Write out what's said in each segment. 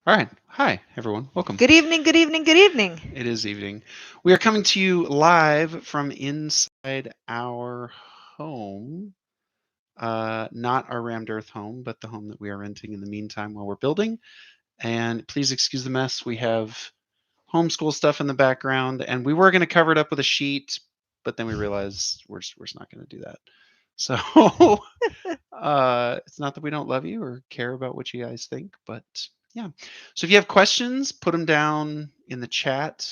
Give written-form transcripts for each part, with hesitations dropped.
All right. Hi, everyone. Welcome. Good evening, good evening, good evening. It is evening. We are coming to you live from inside our home. Not our rammed earth home, but the home that we are renting in the meantime while we're building. And please excuse the mess. We have homeschool stuff in the background, and we were going to cover it up with a sheet, but then we realized we're just not going to do that. So it's not that we don't love you or care about what you guys think, but yeah. So if you have questions, put them down in the chat,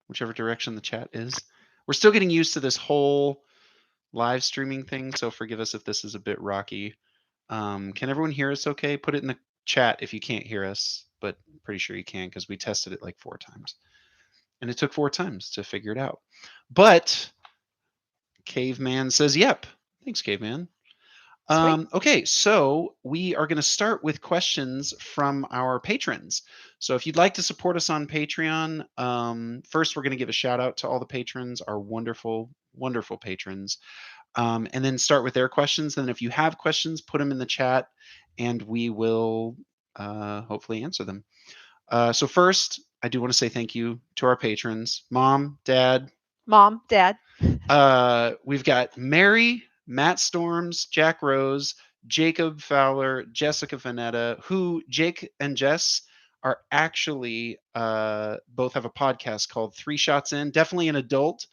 whichever direction the chat is. We're still getting used to this whole live streaming thing, so forgive us if this is a bit rocky. Can everyone hear us okay? Put it in the chat if you can't hear us, but I'm pretty sure you can because we tested it like 4 times. And it took 4 times to figure it out. But Caveman says, yep. Thanks, Caveman. Sweet. Okay, so we are going to start with questions from our patrons. So if you'd like to support us on Patreon, first we're going to give a shout out to all the patrons, our wonderful, wonderful patrons, and then start with their questions. And if you have questions, put them in the chat, and we will hopefully answer them. So first, I do want to say thank you to our patrons, Mom, Dad. Mom, Dad. We've got Mary, Matt Storms, Jack Rose, Jacob Fowler, Jessica Vanetta, who Jake and Jess are actually both have a podcast called Three Shots In. Definitely an adult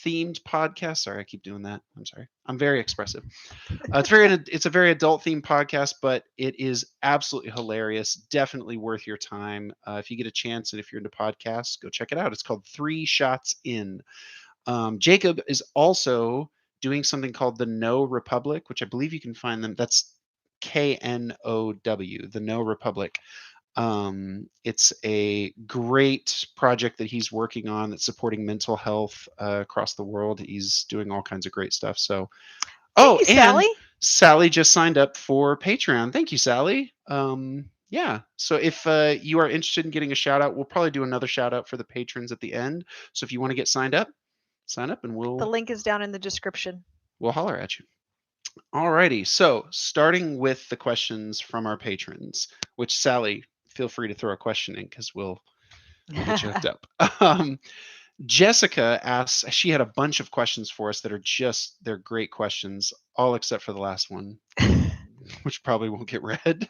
themed podcast. Sorry, I keep doing that. I'm sorry. I'm very expressive. It's a very adult themed podcast, but it is absolutely hilarious. Definitely worth your time. If you get a chance and if you're into podcasts, go check it out. It's called Three Shots In. Jacob is also doing something called the No Republic, which I believe you can find them. That's KNOW, the No Republic. It's a great project that he's working on that's supporting mental health across the world. He's doing all kinds of great stuff. So, Thank oh, you, and Sally. Sally just signed up for Patreon. Thank you, Sally. Yeah. So if you are interested in getting a shout out, we'll probably do another shout out for the patrons at the end. So if you want to get signed up, sign up and The we'll link is down in the description. we'll holler at you. Alrighty, so starting with the questions from our patrons, which Sally, feel free to throw a question in because we'll get you hooked up. Jessica asks, she had a bunch of questions for us that are just they're great questions, all except for the last one, which probably won't get read.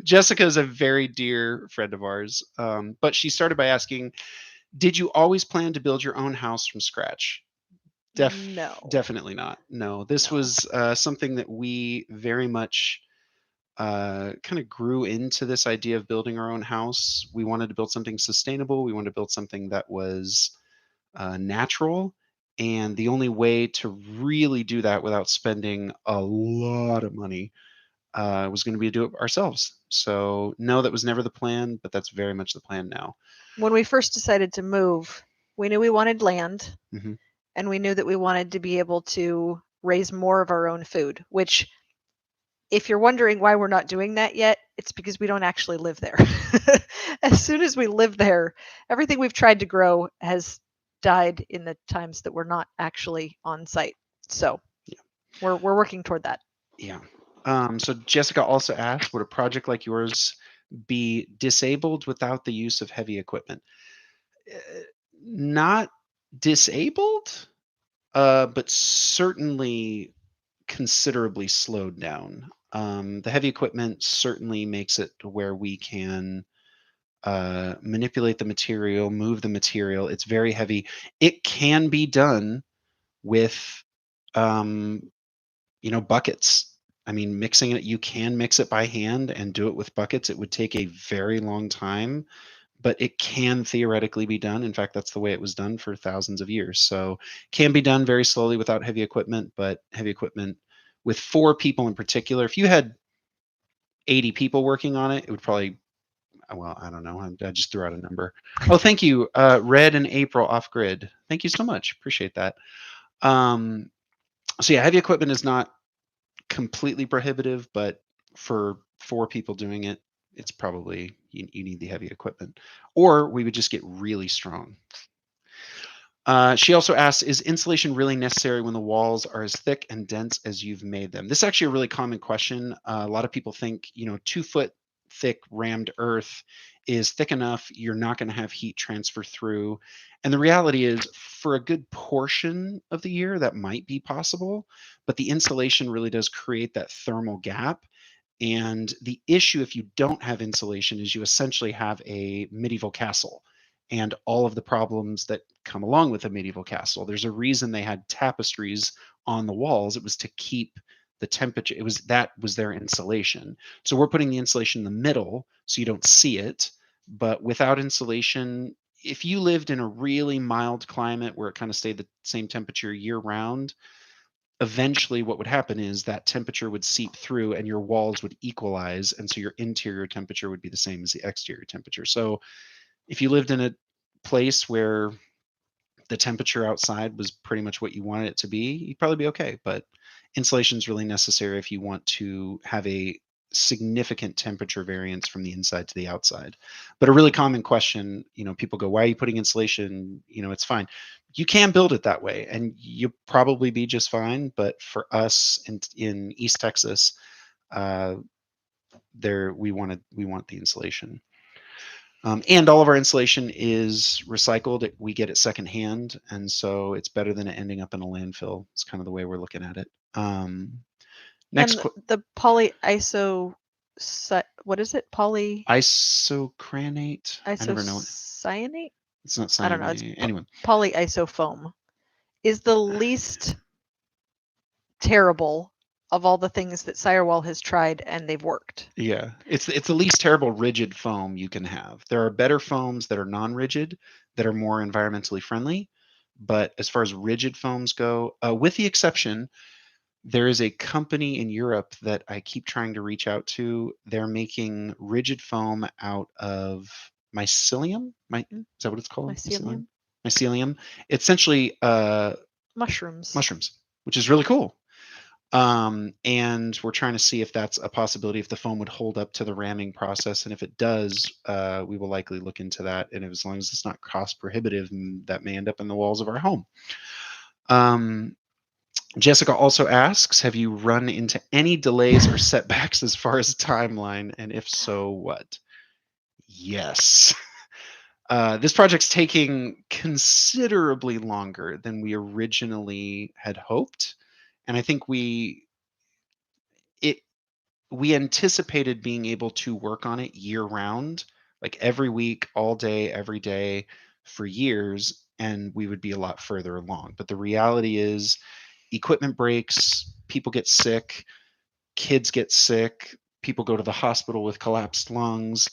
Jessica is a very dear friend of ours, but she started by asking, "Did you always plan to build your own house from scratch?" No, Definitely not. No, this no. was something that we very much kind of grew into this idea of building our own house. We wanted to build something sustainable. We wanted to build something that was natural. And the only way to really do that without spending a lot of money was going to be to do it ourselves. So, no, that was never the plan, but that's very much the plan now. When we first decided to move, we knew we wanted land Hmm. and we knew that we wanted to be able to raise more of our own food, which, if you're wondering why we're not doing that yet, it's because we don't actually live there. As soon as we live there, everything we've tried to grow has died in the times that we're not actually on site. So Yeah. we're working toward that. Yeah. So Jessica also asked, would a project like yours be disabled without the use of heavy equipment? Uh, Not disabled, but certainly considerably slowed down. The heavy equipment certainly makes it to where we can manipulate the material, move the material. It's very heavy. It can be done with um, buckets. I mean, mixing it, you can mix it by hand and do it with buckets. It would take a very long time, but it can theoretically be done. In fact, that's the way it was done for thousands of years. So, can be done very slowly without heavy equipment, but heavy equipment with 4 people in particular, if you had 80 people working on it, it would probably, well, I don't know. I just threw out a number. Oh, thank you, Red and April off grid. Thank you so much. Appreciate that. Um, so yeah, heavy equipment is not completely prohibitive, but for 4 people doing it, it's probably you need the heavy equipment, or we would just get really strong. She also asks, is insulation really necessary when the walls are as thick and dense as you've made them? This is actually a really common question. A lot of people think, 2 foot thick rammed earth is thick enough, you're not going to have heat transfer through. And the reality is, for a good portion of the year, that might be possible, but the insulation really does create that thermal gap. And the issue, if you don't have insulation, is you essentially have a medieval castle and all of the problems that come along with a medieval castle. There's a reason they had tapestries on the walls. It was to keep the temperature. That was their insulation. So we're putting the insulation in the middle so you don't see it. But without insulation, if you lived in a really mild climate where it kind of stayed the same temperature year round, eventually what would happen is that temperature would seep through and your walls would equalize, and so your interior temperature would be the same as the exterior temperature. So if you lived in a place where the temperature outside was pretty much what you wanted it to be, you'd probably be okay. But insulation is really necessary if you want to have a significant temperature variance from the inside to the outside. But a really common question, people go, why are you putting insulation? It's fine. You can build it that way and you'll probably be just fine. But for us in East Texas, we want the insulation. And all of our insulation is recycled. We get it secondhand, and so it's better than it ending up in a landfill. It's kind of the way we're looking at it. Next, And the polyiso, what is it? Isocyanate. I never know it. Isocyanate? It's not I don't know. cyanate. It's Anyway, polyisofoam is the least terrible of all the things that Sirewall has tried, and they've worked. Yeah, it's the least terrible rigid foam you can have. There are better foams that are non-rigid that are more environmentally friendly, but as far as rigid foams go, with the exception, there is a company in Europe that I keep trying to reach out to. They're making rigid foam out of mycelium. Is that what it's called? Mycelium. Mycelium. Essentially, mushrooms, which is really cool. And we're trying to see if that's a possibility, if the foam would hold up to the ramming process. And if it does, we will likely look into that. And as long as it's not cost prohibitive, that may end up in the walls of our home. Jessica also asks, have you run into any delays or setbacks as far as timeline? And if so, what? Yes. This project's taking considerably longer than we originally had hoped. And I think we anticipated being able to work on it year round, like every week, all day, every day for years, and we would be a lot further along. But the reality is equipment breaks, people get sick, kids get sick, people go to the hospital with collapsed lungs,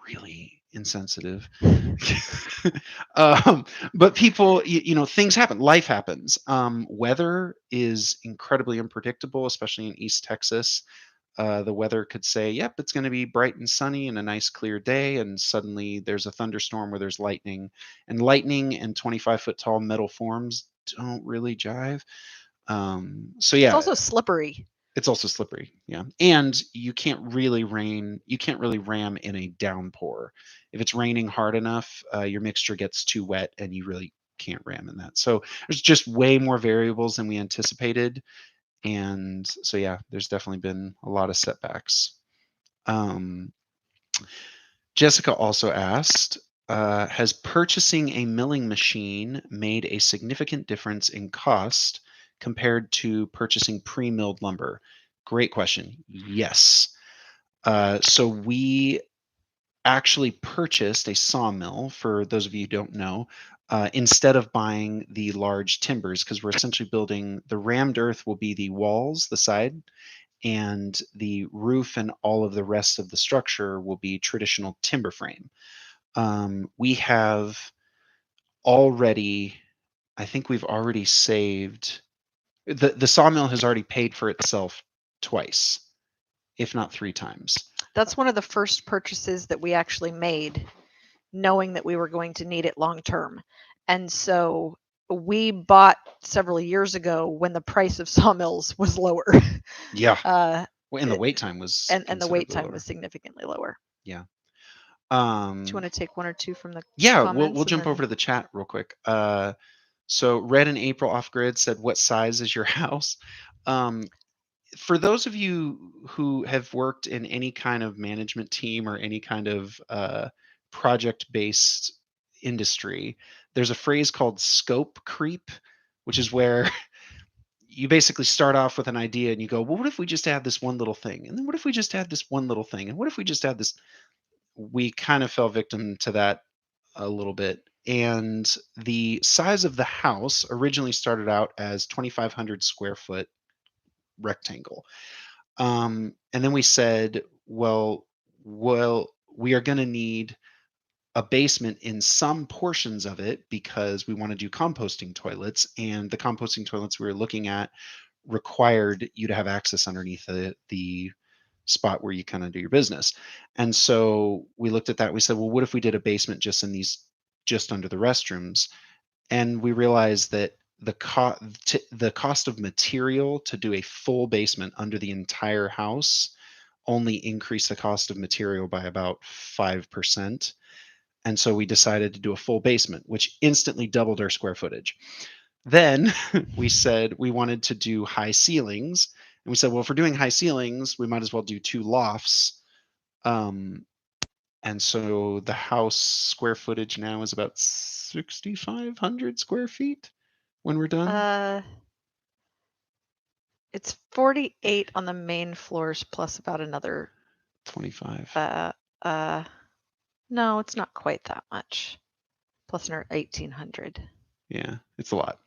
really insensitive. But people, things happen, life happens. Weather is incredibly unpredictable, especially in East Texas. The weather could say, yep, it's going to be bright and sunny and a nice clear day, and suddenly there's a thunderstorm where there's lightning, and 25-foot tall metal forms don't really jive. So yeah, it's also slippery. It's also slippery, yeah. And you can't really ram in a downpour. If it's raining hard enough, your mixture gets too wet and you really can't ram in that. So there's just way more variables than we anticipated. And so, yeah, there's definitely been a lot of setbacks. Jessica also asked, has purchasing a milling machine made a significant difference in cost compared to purchasing pre-milled lumber? Great question. Yes. So we actually purchased a sawmill, for those of you who don't know, instead of buying the large timbers, because we're essentially building, the rammed earth will be the walls, the side, and the roof and all of the rest of the structure will be traditional timber frame. We have already, I think we've already saved, the sawmill has already paid for itself twice, if not 3 times. That's one of the first purchases that we actually made, knowing that we were going to need it long term. And so we bought several years ago when the price of sawmills was lower. Yeah. And the wait time was the wait time was significantly lower. Yeah. Do you want to take one or two from the comments? We'll jump over to the chat real quick. So Red and April off grid said, what size is your house? for those of you who have worked in any kind of management team or any kind of project-based industry, there's a phrase called scope creep, which is where you basically start off with an idea and you go, well, what if we just add this one little thing? And then what if we just add this one little thing? And what if we just add this? We kind of fell victim to that a little bit. And the size of the house originally started out as 2,500 square foot rectangle. And then we said, well, we are going to need a basement in some portions of it because we want to do composting toilets, and the composting toilets we were looking at required you to have access underneath the spot where you kind of do your business. And so we looked at that. We said, well, what if we did a basement just in these, just under the restrooms? And we realized that the cost of material to do a full basement under the entire house only increased the cost of material by about 5%. And so we decided to do a full basement, which instantly doubled our square footage. Then we said we wanted to do high ceilings. And we said, well, if we're doing high ceilings, we might as well do 2 lofts. And so the house square footage now is about 6,500 square feet when we're done. It's 48 on the main floors plus about another 25. No, it's not quite that much. Plus another 1,800. Yeah, it's a lot.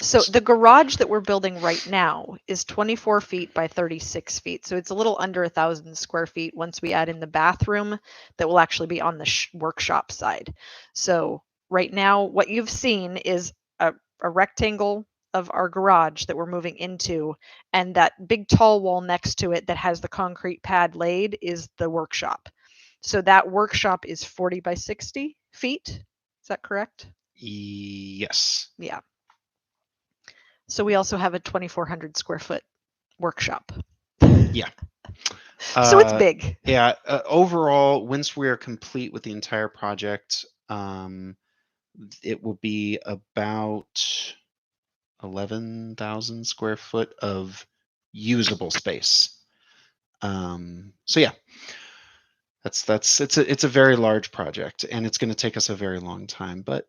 So the garage that we're building right now is 24 feet by 36 feet. So it's a little under 1,000 square feet once we add in the bathroom that will actually be on the workshop side. So right now, what you've seen is a rectangle of our garage that we're moving into, and that big tall wall next to it that has the concrete pad laid is the workshop. So that workshop is 40 by 60 feet. Is that correct? Yes. Yeah. So we also have a 2,400 square foot workshop. Yeah. So it's big. Yeah. Overall, once we are complete with the entire project, it will be about 11,000 square foot of usable space. So yeah, it's a very large project, and it's going to take us a very long time, but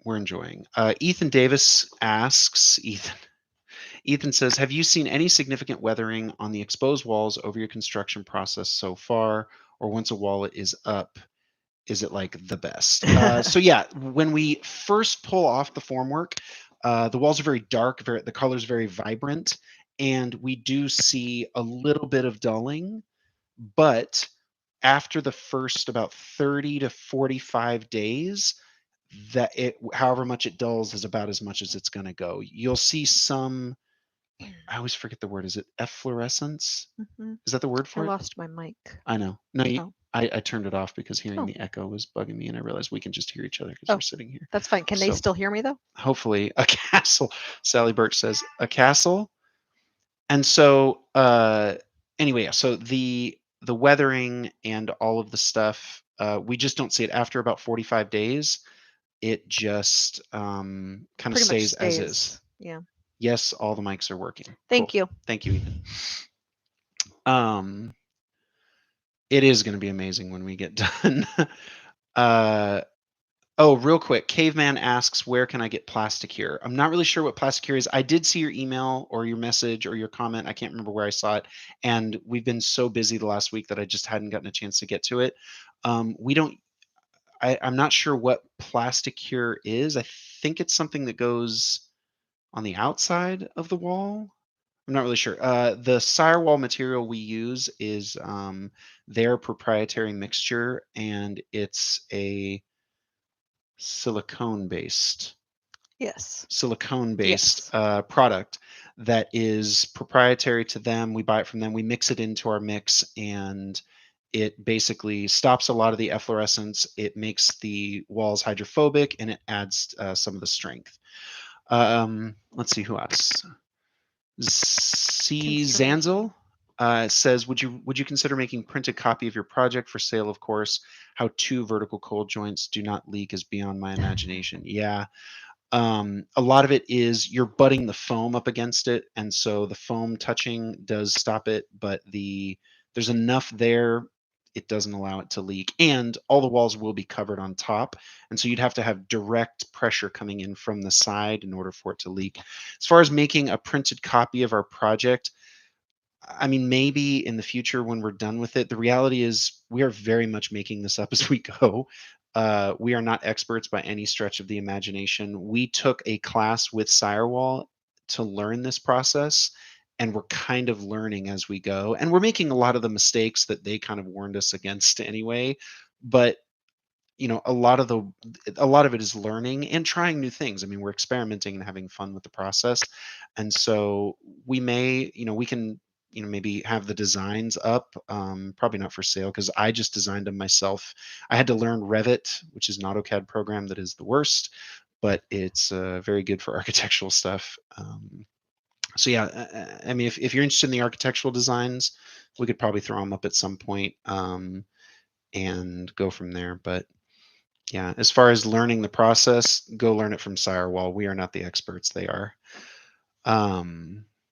we're enjoying. Ethan Davis asks, Ethan says, have you seen any significant weathering on the exposed walls over your construction process so far, or once a wall is up, is it like the best? So yeah, when we first pull off the formwork, the walls are very dark, the color's very vibrant, and we do see a little bit of dulling, but after the first about 30 to 45 days, that it, however much it dulls, is about as much as it's going to go. You'll see some, I always forget the word. Is it efflorescence? Is that the word for it? I lost my mic. I know. No, I turned it off because hearing the echo was bugging me, and I realized we can just hear each other because we're sitting here. That's fine. Can they still hear me though? Hopefully. A castle. Sally Birch says, a castle. And so anyway, so the weathering and all of the stuff, we just don't see it after about 45 days. It just kind of stays as is. Yeah. Yes, all the mics are working. Thank you. Thank you, Ethan. It is going to be amazing when we get done. Oh, real quick, Caveman asks, where can I get Plasticure? I'm not really sure what Plasticure is. I did see your email or your message or your comment. I can't remember where I saw it. And we've been so busy the last week that I just hadn't gotten a chance to get to it. I'm not sure what Plasticure is. I think it's something that goes on the outside of the wall. I'm not really sure. The Sirewall material we use is their proprietary mixture, and it's a silicone-based product that is proprietary to them. We buy it from them. We mix it into our mix, and it basically stops a lot of the efflorescence. It makes the walls hydrophobic, and it adds some of the strength. Let's see who else. C. Zanzel says, would you consider making printed copy of your project for sale? Of course. How 2 vertical cold joints do not leak is beyond my imagination. Yeah. A lot of it is you're butting the foam up against it, and so the foam touching does stop it, but there's enough there, it doesn't allow it to leak. And all the walls will be covered on top, and so you'd have to have direct pressure coming in from the side in order for it to leak. As far as making a printed copy of our project, I mean, maybe in the future when we're done with it. The reality is we are very much making this up as we go. We are not experts by any stretch of the imagination. We took a class with Sirewall to learn this process, and we're kind of learning as we go. And we're making a lot of the mistakes that they kind of warned us against anyway. But a lot of it is learning and trying new things. I mean, we're experimenting and having fun with the process. And so we can maybe have the designs up, probably not for sale because I just designed them myself. I had to learn Revit, which is an AutoCAD program that is the worst, but it's very good for architectural stuff. So yeah, I mean, if you're interested in the architectural designs, we could probably throw them up at some point, and go from there. But yeah, as far as learning the process, go learn it from Sirewall. We are not the experts; they are.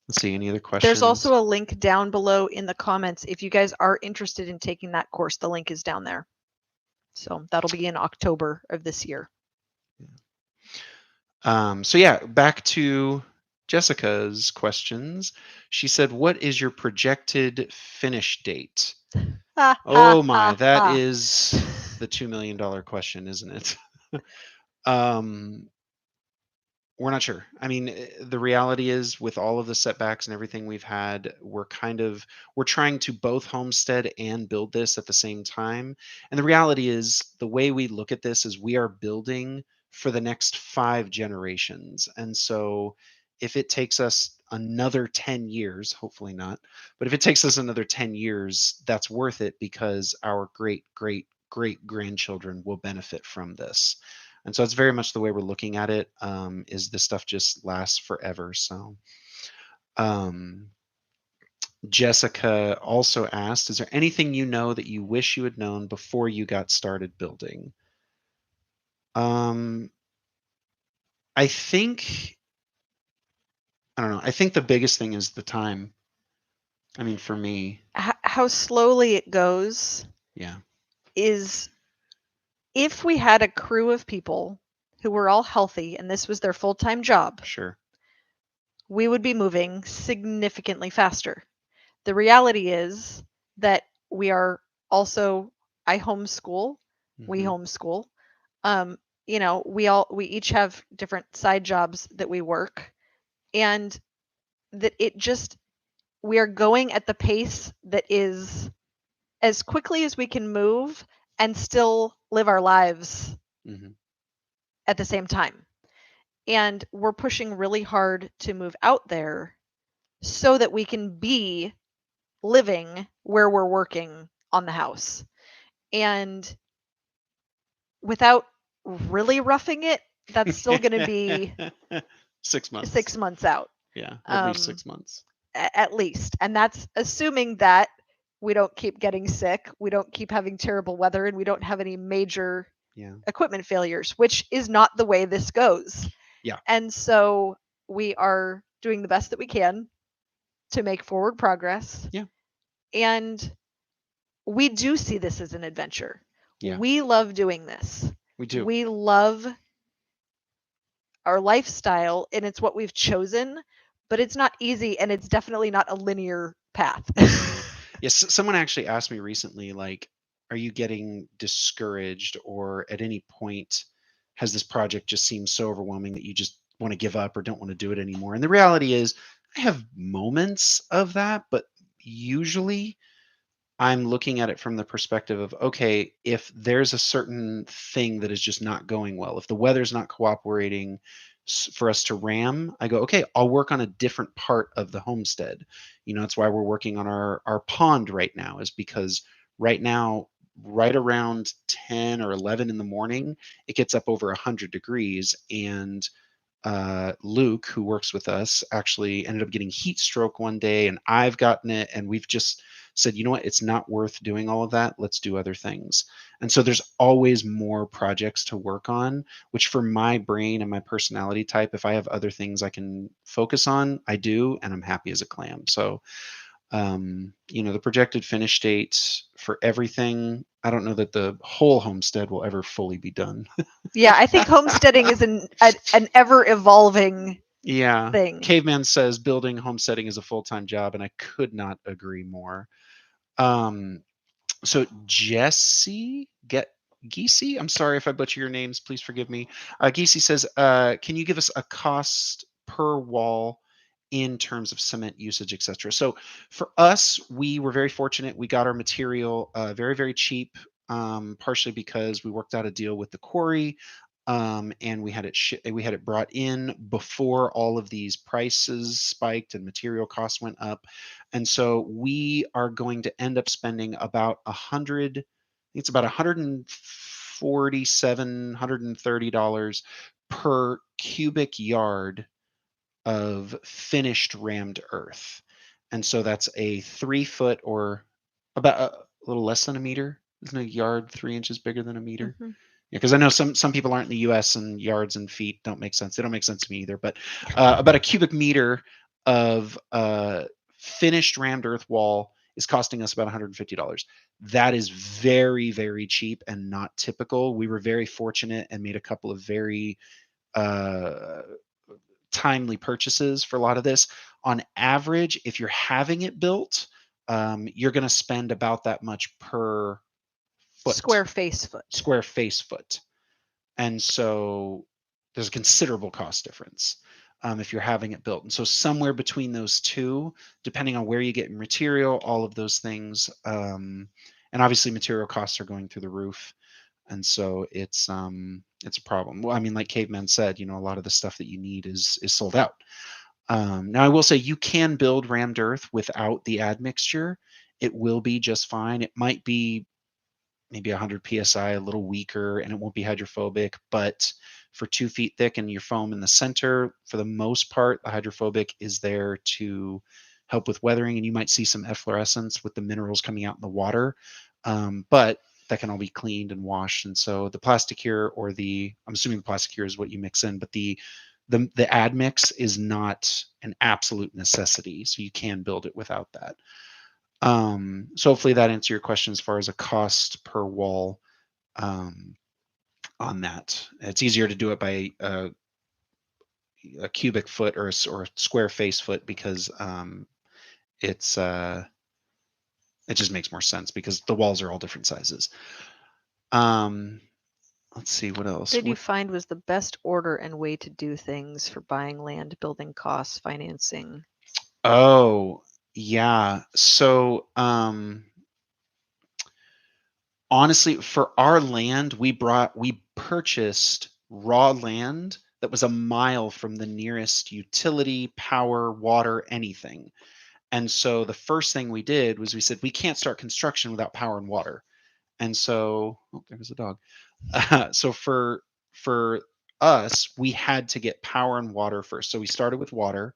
Let's see, any other questions? There's also a link down below in the comments if you guys are interested in taking that course. The link is down there. So that'll be in October of this year. So yeah, back to Jessica's questions. She said, "What is your projected finish date?" Oh my, that is the $2 million question, isn't it? We're not sure. I mean, the reality is with all of the setbacks and everything we've had, we're trying to both homestead and build this at the same time. And the reality is the way we look at this is we are building for the next 5 generations. And so if it takes us another 10 years, hopefully not, but if it takes us another 10 years, that's worth it because our great, great, great grandchildren will benefit from this. And so it's very much the way we're looking at it, is this stuff just lasts forever. So Jessica also asked, is there anything you know that you wish you had known before you got started building? I think, I don't know. I think the biggest thing is the time. I mean, for me. How slowly it goes. Yeah. Is if we had a crew of people who were all healthy and this was their full-time job, Sure, we would be moving significantly faster. The reality is that we are also, I homeschool, we homeschool. We each have different side jobs that we work, and that we are going at the pace that is as quickly as we can move and still live our lives at the same time. And we're pushing really hard to move out there so that we can be living where we're working on the house. And without really roughing it, that's still going to be 6 months. 6 months out. Yeah, at least 6 months. At least. And that's assuming that we don't keep getting sick, we don't keep having terrible weather, and we don't have any major equipment failures, which is not the way this goes. Yeah. And so we are doing the best that we can to make forward progress. Yeah. And we do see this as an adventure. Yeah. We love doing this. We do. We love our lifestyle, and it's what we've chosen, but it's not easy, and it's definitely not a linear path. Yes, someone actually asked me recently, like, are you getting discouraged, or at any point has this project just seemed so overwhelming that you just want to give up or don't want to do it anymore? And the reality is I have moments of that, but usually I'm looking at it from the perspective of, okay, if there's a certain thing that is just not going well, if the weather's not cooperating for us to ram, I go, okay, I'll work on a different part of the homestead. That's why we're working on our pond right now, is because right now, right around 10 or 11 in the morning, it gets up over 100 degrees. And Luke, who works with us, actually ended up getting heat stroke one day, and I've gotten it, and we've just said, you know what, it's not worth doing all of that. Let's do other things. And so there's always more projects to work on, which for my brain and my personality type, if I have other things I can focus on, I do, and I'm happy as a clam. So the projected finish date for everything, I don't know that the whole homestead will ever fully be done. Yeah, I think homesteading is an ever evolving thing. Caveman says building homesteading is a full-time job, and I could not agree more. So Jesse Geesey, I'm sorry if I butcher your names, please forgive me. Geesey says, can you give us a cost per wall in terms of cement usage, etc.? So for us, we were very fortunate. We got our material very, very cheap, partially because we worked out a deal with the quarry, and we had it brought in before all of these prices spiked and material costs went up. And so we are going to end up spending about it's about $147, $130 per cubic yard of finished rammed earth. And so that's a 3 foot, or about a little less than a meter. Isn't a yard 3 inches bigger than a meter? Mm-hmm. Yeah, because I know some people aren't in the U.S. and yards and feet don't make sense. They don't make sense to me either. But about a cubic meter of finished rammed earth wall is costing us about $150. That is very, very cheap and not typical. We were very fortunate and made a couple of very timely purchases for a lot of this. On average, if you're having it built, you're going to spend about that much per foot. Square face foot. And so there's a considerable cost difference if you're having it built. And so somewhere between those two, depending on where you get material, all of those things, and obviously material costs are going through the roof. And so it's a problem. Well, I mean, like Caveman said, a lot of the stuff that you need is sold out. Now I will say you can build rammed earth without the admixture. It will be just fine. It might be maybe 100 psi, a little weaker, and it won't be hydrophobic. But for 2 feet thick and your foam in the center, for the most part, the hydrophobic is there to help with weathering, and you might see some efflorescence with the minerals coming out in the water. But that can all be cleaned and washed. And so the Plasticure, or I'm assuming the Plasticure is what you mix in, but the admix is not an absolute necessity, so you can build it without that. So hopefully that answers your question as far as a cost per wall on that. It's easier to do it by a cubic foot or a square face foot because it just makes more sense because the walls are all different sizes. Let's see, what else? What did you find was the best order and way to do things for buying land, building costs, financing? Oh, yeah. So honestly, for our land, we purchased raw land that was a mile from the nearest utility, power, water, anything. And so the first thing we did was we said, we can't start construction without power and water. And so, there was a dog. So for us, we had to get power and water first. So we started with water,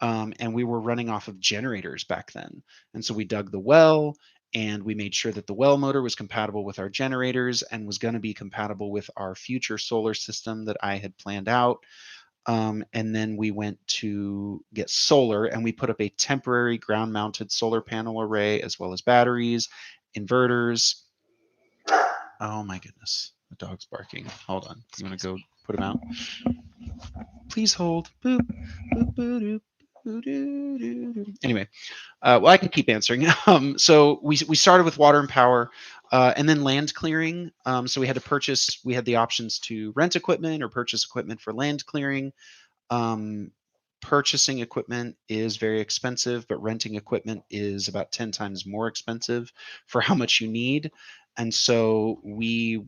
and we were running off of generators back then. And so we dug the well, and we made sure that the well motor was compatible with our generators and was going to be compatible with our future solar system that I had planned out. And then we went to get solar, and we put up a temporary ground-mounted solar panel array, as well as batteries, inverters. Oh my goodness, the dog's barking. Hold on, you want to go put him out? Please hold. Boop, boop, boop, boop. Anyway, well, I can keep answering. So we started with water and power, and then land clearing. So we had the options to rent equipment or purchase equipment for land clearing. Purchasing equipment is very expensive, but renting equipment is about 10 times more expensive for how much you need. And so we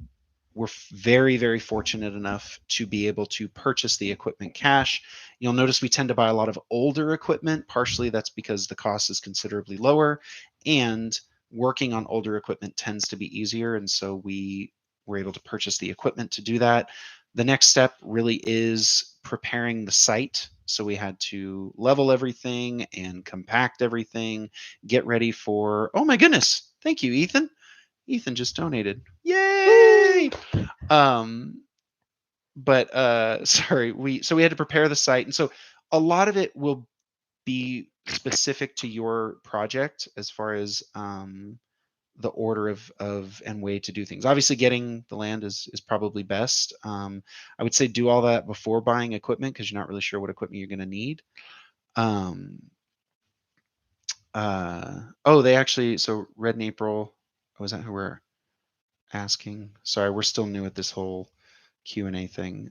were very, very fortunate enough to be able to purchase the equipment cash. You'll notice we tend to buy a lot of older equipment. Partially that's because the cost is considerably lower, and working on older equipment tends to be easier. And so we were able to purchase the equipment to do that. The next step really is preparing the site. So we had to level everything and compact everything, get ready for, oh my goodness, thank you, Ethan. Ethan just donated. Yay! Woo! Um, but sorry, we had to prepare the site. And so a lot of it will be specific to your project as far as the order of and way to do things. Obviously, getting the land is probably best. I would say do all that before buying equipment because you're not really sure what equipment you're going to need. Um, oh, they actually so Red and April. Was that who we're asking? Sorry, we're still new at this whole Q&A thing.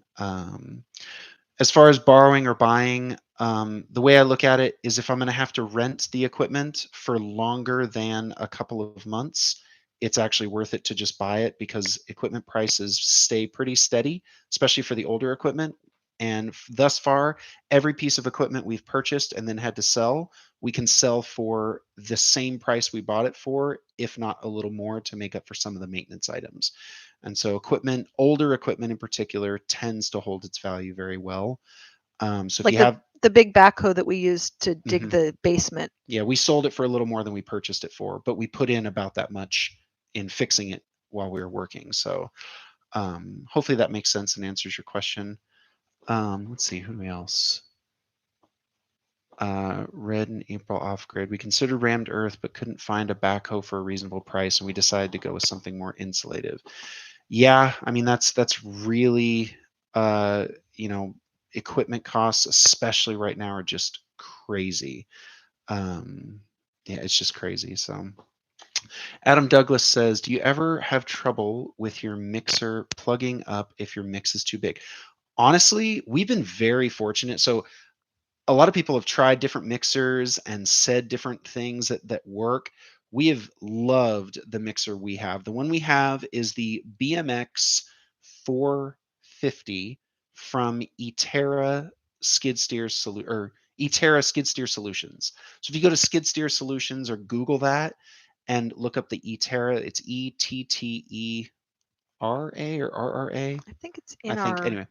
As far as borrowing or buying, the way I look at it is if I'm going to have to rent the equipment for longer than a couple of months, it's actually worth it to just buy it because equipment prices stay pretty steady, especially for the older equipment. And thus far, every piece of equipment we've purchased and then had to sell, we can sell for the same price we bought it for, if not a little more, to make up for some of the maintenance items. And so equipment, older equipment in particular, tends to hold its value very well. So if Like you have the big backhoe that we used to dig Mhm. the basement. Yeah, we sold it for a little more than we purchased it for, but we put in about that much in fixing it while we were working. So hopefully that makes sense and answers your question. Let's see, who else? Red and April off grid. We considered rammed earth, but couldn't find a backhoe for a reasonable price, and we decided to go with something more insulative. Yeah, I mean that's really you know, equipment costs, especially right now, are just crazy. Um, yeah, it's just crazy. So Adam Douglas says, do you ever have trouble with your mixer plugging up if your mix is too big? Honestly, we've been very fortunate. So a lot of people have tried different mixers and said different things that work. We have loved the mixer we have. The one we have is the BMX-450 from Ettera Skid Steer or Ettera Skid Steer Solutions. So if you go to Skid Steer Solutions or Google that and look up the Ettera, it's Ettera or RRA. I think it's I in think our anyway.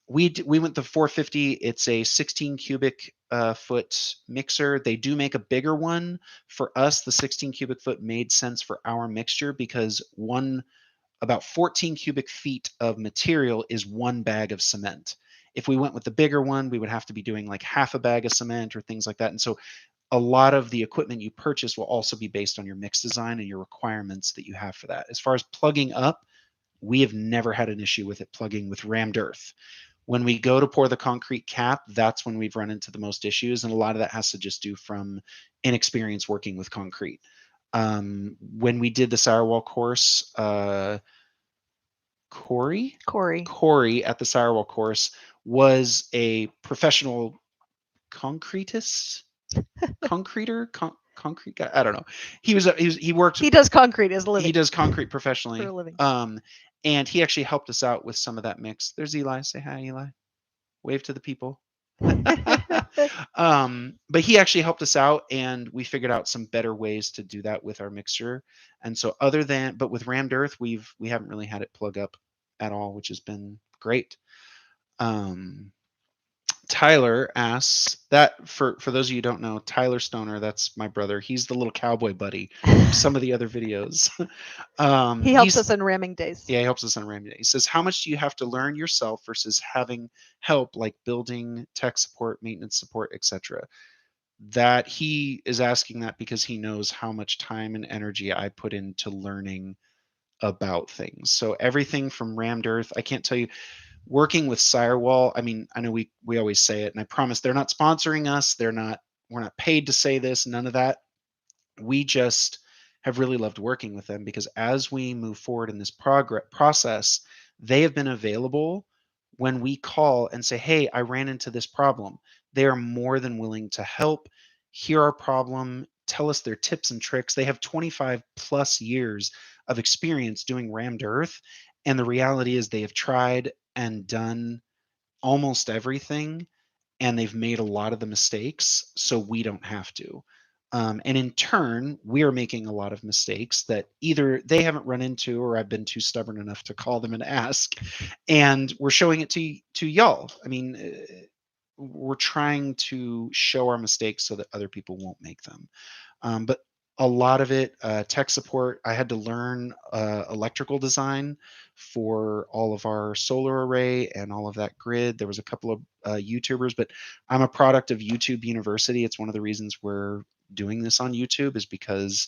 We went the 450. It's a 16 cubic foot mixer. They do make a bigger one. For us, the 16 cubic foot made sense for our mixture because about 14 cubic feet of material is one bag of cement. If we went with the bigger one, we would have to be doing like half a bag of cement or things like that. And so a lot of the equipment you purchase will also be based on your mix design and your requirements that you have for that. As far as plugging up, we have never had an issue with it plugging with rammed earth. When we go to pour the concrete cap, that's when we've run into the most issues. And a lot of that has to just do from inexperience working with concrete. When we did the Sirewall course, Corey Corey. Corey at the Sirewall course was a professional concretist, concrete guy. I don't know. He worked. He does concrete as a living. He does concrete for professionally. a living. And he actually helped us out with some of that mix. There's Eli. Say hi, Eli. Wave to the people. But he actually helped us out, and we figured out some better ways to do that with our mixture. And so, but with rammed earth, we haven't really had it plug up at all, which has been great. Tyler asks that for those of you who don't know, Tyler Stoner, that's my brother. He's the little cowboy buddy from some of the other videos. He helps us on ramming days. Yeah, he helps us on ramming days. He says, how much do you have to learn yourself versus having help like building, tech support, maintenance support, etc.? That he is asking that because he knows how much time and energy I put into learning about things. So everything from rammed earth, I can't tell you, working with Sirewall, I mean, I know we always say it, and I promise they're not sponsoring us. We're not paid to say this, none of that. We just have really loved working with them because as we move forward in this process, they have been available when we call and say, hey, I ran into this problem. They are more than willing to help, hear our problem, tell us their tips and tricks. They have 25 plus years of experience doing rammed earth. And the reality is they have tried and done almost everything, and they've made a lot of the mistakes, so we don't have to. And in turn, we are making a lot of mistakes that either they haven't run into or I've been too stubborn enough to call them and ask. And we're showing it to y'all. I mean, we're trying to show our mistakes so that other people won't make them. But a lot of it, tech support, I had to learn electrical design for all of our solar array and all of that grid. There was a couple of YouTubers, but I'm a product of YouTube University. It's one of the reasons we're doing this on YouTube is because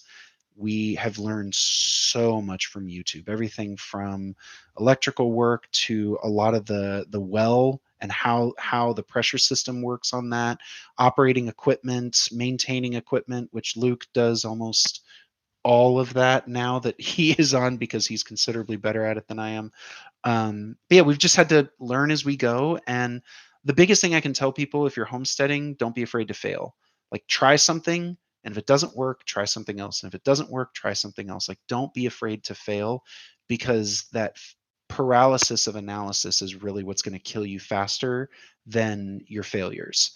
we have learned so much from YouTube. Everything from electrical work to a lot of the well and how the pressure system works on that, operating equipment, maintaining equipment, which Luke does almost all of that now that he is on because he's considerably better at it than I am. But yeah, we've just had to learn as we go. And the biggest thing I can tell people if you're homesteading, don't be afraid to fail. Like try something, and if it doesn't work, try something else. And if it doesn't work, try something else. Like don't be afraid to fail because that paralysis of analysis is really what's going to kill you faster than your failures.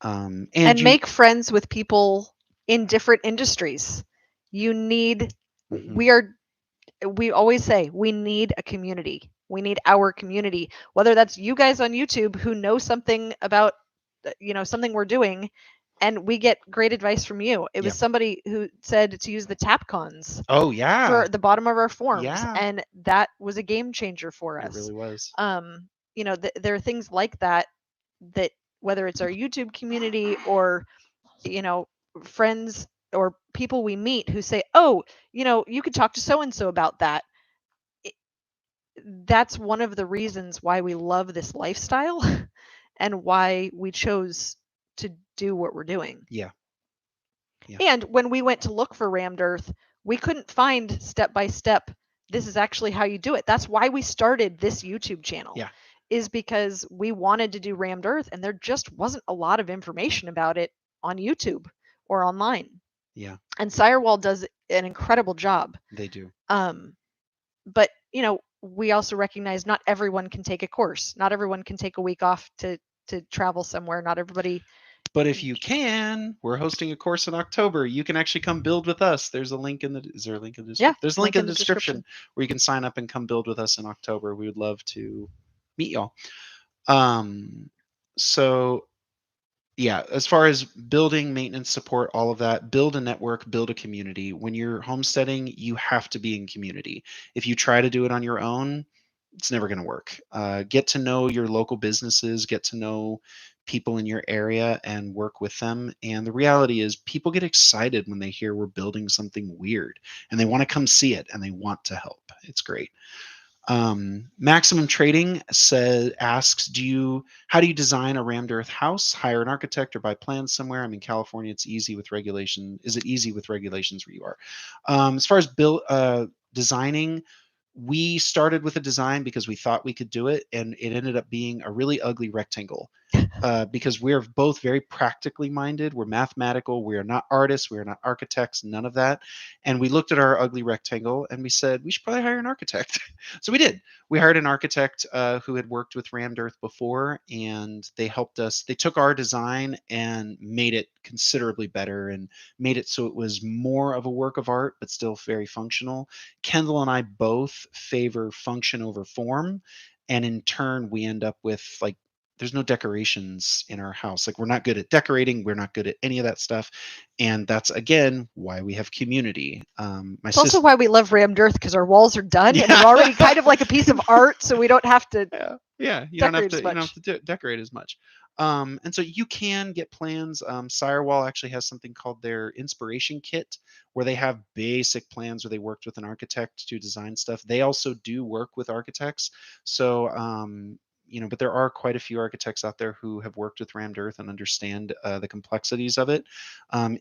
And And you, make friends with people in different industries. You need, Mhm. we always say we need a community. We need our community, whether that's you guys on YouTube who know something about, something we're doing, and we get great advice from you. It was Yeah. somebody who said to use the Tapcons Oh yeah. for the bottom of our forms, Yeah. and that was a game changer for It us. really was. There are things like that, that whether it's our YouTube community or, you know, friends or people we meet who say, oh, you could talk to so and so about that. It- that's one of the reasons why we love this lifestyle and why we chose to do what we're doing. Yeah. Yeah. And when we went to look for rammed earth, we couldn't find step by step, this is actually how you do it. That's why we started this YouTube channel, Yeah. is because we wanted to do rammed earth and there just wasn't a lot of information about it on YouTube or online. Yeah. And Sirewall does an incredible job. They do. But we also recognize not everyone can take a course. Not everyone can take a week off to travel somewhere. Not everybody. But if you can, we're hosting a course in October. You can actually come build with us. There's a link in the is there a link in the Yeah, description? There's a link link in in the the description description. where you can sign up and come build with us in October. We would love to meet y'all. Um so yeah, as far as building, maintenance, support, all of that, build a network, build a community. When you're homesteading, you have to be in community. If you try to do it on your own, it's never going to work. Get to know your local businesses, get to know people in your area and work with them. And the reality is, people get excited when they hear we're building something weird and they want to come see it and they want to help. It's great. Maximum Trading asks, how do you design a rammed earth house? Hire an architect or buy plans somewhere? I'm in California. It's easy with regulation. Is it easy with regulations where you are? As far as designing, we started with a design because we thought we could do it, and it ended up being a really ugly rectangle. Because we're both very practically minded. We're mathematical. We are not artists. We are not architects. None of that. And we looked at our ugly rectangle and we said we should probably hire an architect. So we did. We hired an architect who had worked with rammed earth before, and they helped us. They took our design and made it considerably better and made it so it was more of a work of art, but still very functional. Kendall and I both favor function over form. And in turn, we end up with like there's no decorations in our house. Like we're not good at decorating. We're not good at any of that stuff. And that's again why we have community. My It's also sister, why we love rammed earth, because our walls are done and they're yeah. already kind of like a piece of art, so we don't have to Yeah, yeah, you don't have decorate as to much. decorate as much. And so you can get plans. Sirewall actually has something called their inspiration kit, where they have basic plans where they worked with an architect to design stuff. They also do work with architects. So but there are quite a few architects out there who have worked with rammed earth and understand the complexities of it.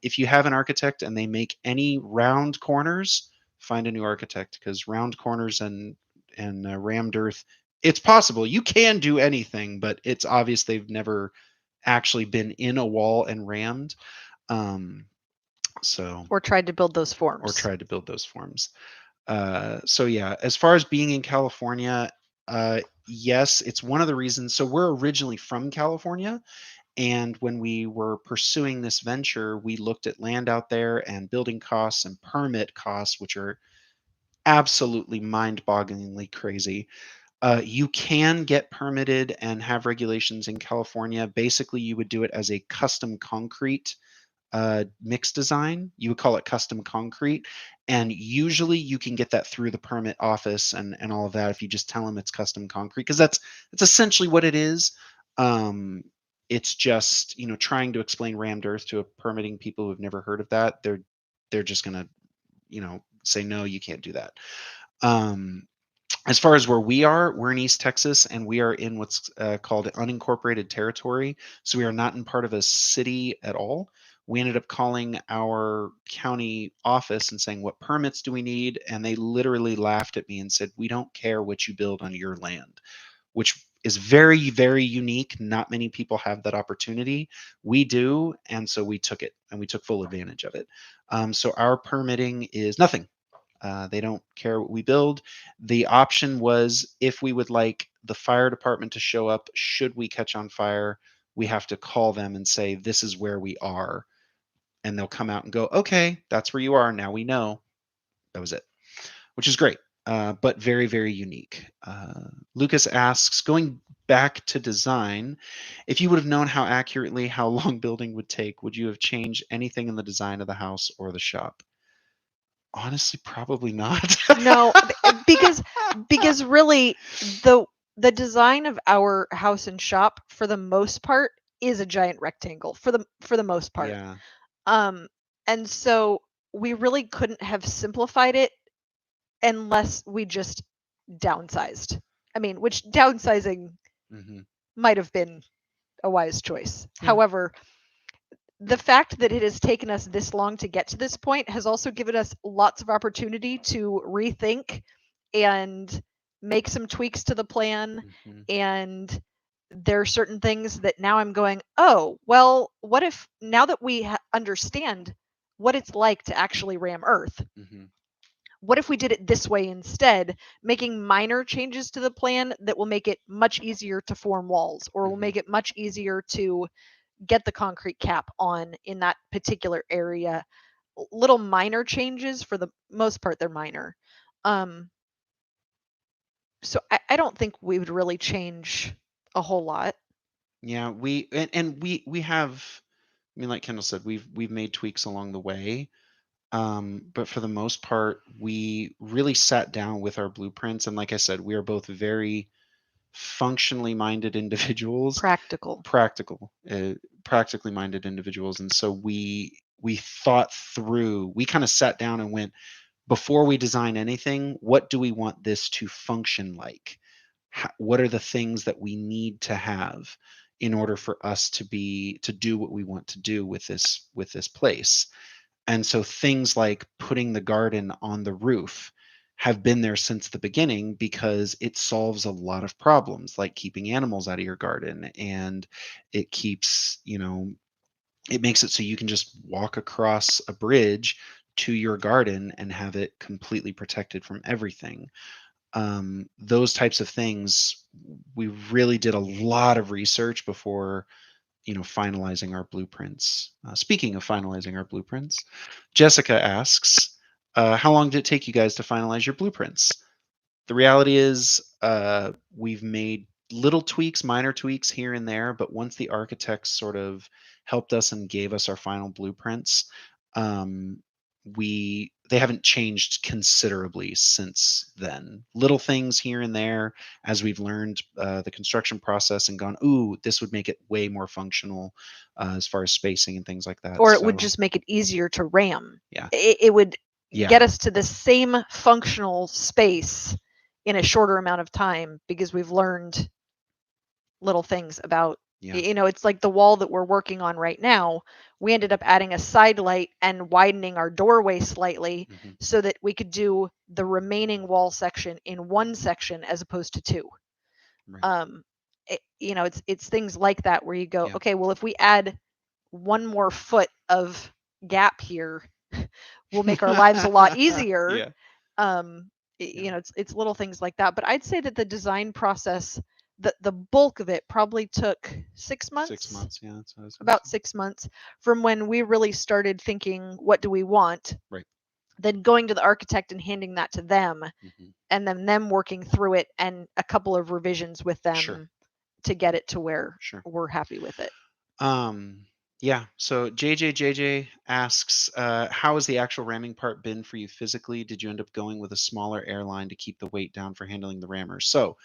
If you have an architect and they make any round corners, find a new architect, because round corners and rammed earth, it's possible you can do anything, but it's obvious they've never actually been in a wall and rammed. Um, so Or tried to build those or forms. tried to build those forms. So yeah, as far as being in California, yes, it's one of the reasons. So we're originally from California, And when we were pursuing this venture, we looked at land out there and building costs and permit costs, which are absolutely mind-bogglingly crazy. You can get permitted and have regulations in California. Basically, you would do it as a custom concrete mix design. You would call it custom concrete. And usually you can get that through the permit office and all of that if you just tell them it's custom concrete, because that's essentially what it is. Um, it's just, trying to explain rammed earth to a permitting people who've never heard of that. They're just gonna, say, no, you can't do that. Um, as far as where we are, we're in East Texas, and we are in what's called unincorporated territory. So we are not in part of a city at all. We ended up calling our county office and saying, "What permits do we need?" And they literally laughed at me and said, "We don't care what you build on your land," which is very, very unique. Not many people have that opportunity. We do, and so we took it, and we took full advantage of it. So our permitting is nothing. They don't care what we build. The option was, if we would like the fire department to show up, should we catch on fire, we have to call them and say, "This is where we are." And they'll come out and go, "Okay, that's where you are. Now we know." That was it, which is great, but very, very unique. Lucas asks, going back to design, if you would have known how accurately how long building would take, would you have changed anything in the design of the house or the shop? Honestly, probably not. No, because really the design of our house and shop for the most part is a giant rectangle for the most part. Yeah. Um and so we really couldn't have simplified it unless we just downsized. I mean, which downsizing Hmm. might have been a wise choice. Yeah. However, the fact that it has taken us this long to get to this point has also given us lots of opportunity to rethink and make some tweaks to the plan. Hmm. And there are certain things that now I'm going, oh, well, what if now that we understand what it's like to actually ram Earth, Hmm. what if we did it this way instead, making minor changes to the plan that will make it much easier to form walls, or will Hmm. make it much easier to get the concrete cap on in that particular area. Little minor changes, for the most part they're minor. um so I don't think we would really change a whole lot. Yeah, we have. I mean, like Kendall said, we've made tweaks along the way. But for the most part, we really sat down with our blueprints, and like I said, we are both very functionally minded individuals, Practical. practical, practically minded individuals, and so we thought through. We kind of sat down and went, before we design anything, what do we want this to function like? What are the things that we need to have in order for us to do what we want to do with this place? And so things like putting the garden on the roof have been there since the beginning, because it solves a lot of problems, like keeping animals out of your garden, and it keeps, it makes it so you can just walk across a bridge to your garden and have it completely protected from everything. Those types of things, we really did a lot of research before, finalizing our blueprints. Speaking of finalizing our blueprints, Jessica asks, how long did it take you guys to finalize your blueprints? The reality is, we've made little tweaks, minor tweaks here and there, but once the architects sort of helped us and gave us our final blueprints, um, they haven't changed considerably since then. Little things here and there as we've learned the construction process and gone, ooh, this would make it way more functional as far as spacing and things like that. Or it would So just make it easier to ram. yeah, It would yeah, get us to the same functional space in a shorter amount of time because we've learned little things about, yeah. it's like the wall that we're working on right now. We ended up adding a side light and widening our doorway slightly Hmm. so that we could do the remaining wall section in one section as opposed to two. Right. It's things like that where you go, Yeah. okay, well, if we add one more foot of gap here, we'll make our lives a lot easier. Yeah. um Yeah. it's little things like that, but I'd say that the design process the bulk of it probably took 6 months. 6 months, yeah, that's what I was gonna About say. 6 months from when we really started thinking, what do we want? Right. Then going to the architect and handing that to them, Hmm. and then them working through it and a couple of revisions with Sure. them to get it to where Sure. we're happy with it. Yeah. So JJ asks, how has the actual ramming part been for you physically? Did you end up going with a smaller airline to keep the weight down for handling the rammers? So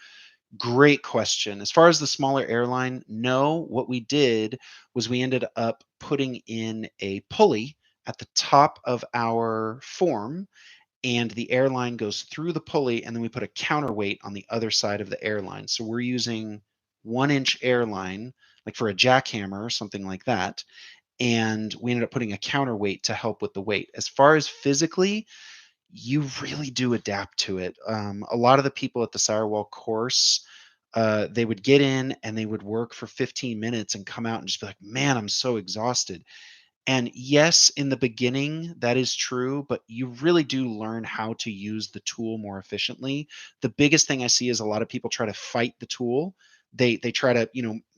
great question. As far as the smaller airline, no. What we did was we ended up putting in a pulley at the top of our form, and the airline goes through the pulley, and then we put a counterweight on the other side of the airline. So we're using 1 inch airline, like for a jackhammer or something like that. And we ended up putting a counterweight to help with the weight. As far as physically, you really do adapt to it. A lot of the people at the Sirewall course, they would get in and they would work for 15 minutes and come out and just be like, man, I'm so exhausted. And yes, in the beginning, that is true, but you really do learn how to use the tool more efficiently. The biggest thing I see is a lot of people try to fight the tool. They try to,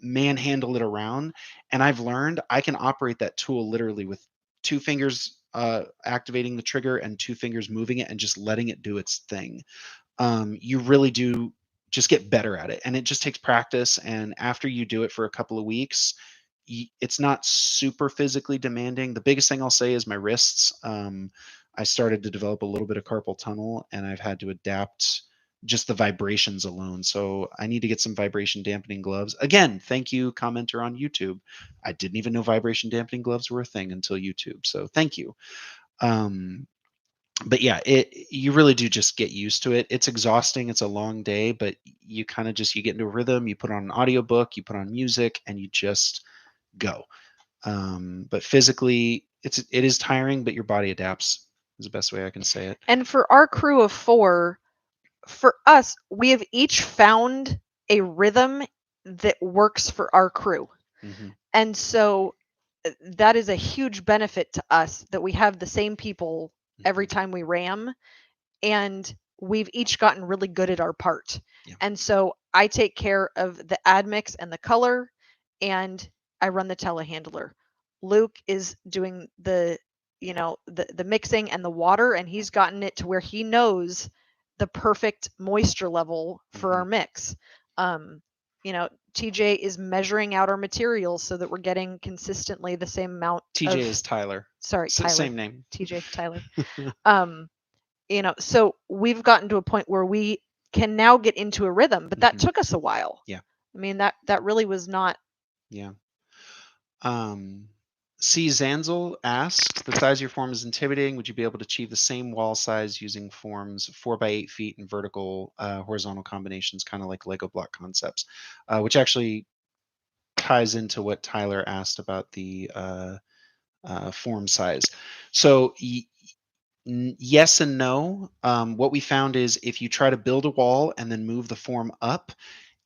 manhandle it around. And I've learned I can operate that tool literally with 2 fingers activating the trigger and 2 fingers moving it and just letting it do its thing. You really do just get better at it. And it just takes practice. And after you do it for a couple of weeks, it's not super physically demanding. The biggest thing I'll say is my wrists. I started to develop a little bit of carpal tunnel, and I've had to adapt just the vibrations alone. So I need to get some vibration dampening gloves. Again, thank you, commenter on YouTube. I didn't even know vibration dampening gloves were a thing until YouTube. So thank you. But yeah, you really do just get used to it. It's exhausting. It's a long day, but you kind of just you get into a rhythm. You put on an audiobook, you put on music, and you just go. But physically, it is tiring, but your body adapts. Is the best way I can say it. And for our crew of 4, for us, we have each found a rhythm that works for our crew. Hmm. And so that is a huge benefit to us that we have the same people every Hmm. time we ram, and we've each gotten really good at our part. Yeah. And so I take care of the admix and the color, and I run the telehandler. Luke is doing the mixing and the water, and he's gotten it to where he knows the perfect moisture level for Hmm. our mix. TJ is measuring out our materials so that we're getting consistently the same amount TJ of, is Tyler. sorry, Tyler. Same name. TJ, Tyler. So we've gotten to a point where we can now get into a rhythm, but that Hmm. took us a while. Yeah. I mean, that really was not. Yeah. C. Zanzel asks, the size of your form is intimidating. Would you be able to achieve the same wall size using forms 4 by 8 feet and vertical horizontal combinations, kind of like Lego block concepts, which actually ties into what Tyler asked about the form size. So yes and no. What we found is if you try to build a wall and then move the form up,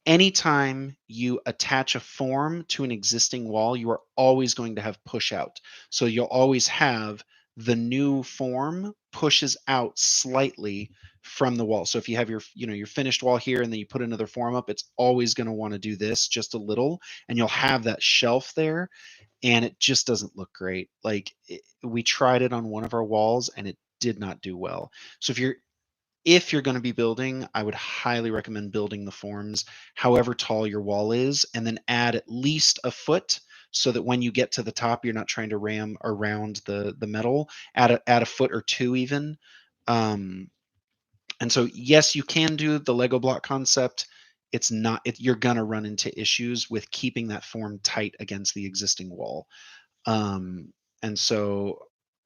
anytime you attach a form to an existing wall, you are always going to have push out. So you'll always have the new form pushes out slightly from the wall. So if you have your finished wall here and then you put another form up, it's always going to want to do this just a little, and you'll have that shelf there, and it just doesn't look great. Like we tried it on one of our walls and it did not do well. So if you're going to be building, I would highly recommend building the forms however tall your wall is, and then add at least a foot so that when you get to the top, you're not trying to ram around the metal. Add a foot or two even. And so yes, you can do the Lego block concept. It's not you're gonna run into issues with keeping that form tight against the existing wall. And so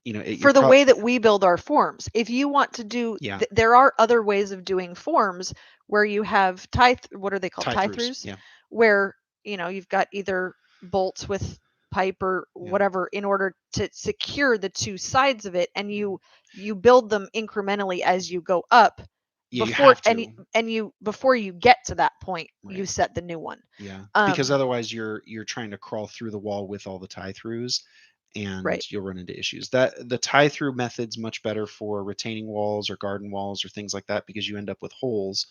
you're For the way that we build our forms. If you want to do, yeah, there are other ways of doing forms where you have what are they called? tie Tie throughs. throughs, Yeah, where you've got either bolts with pipe or yeah, whatever in order to secure the two sides of it, and you build them incrementally as you go up yeah. You before have to. before you get to that point, you Right. set the new one. Yeah, because otherwise you're trying to crawl through the wall with all the tie throughs, and Right. you'll run into issues. That the tie through method's much better for retaining walls or garden walls or things like that because you end up with holes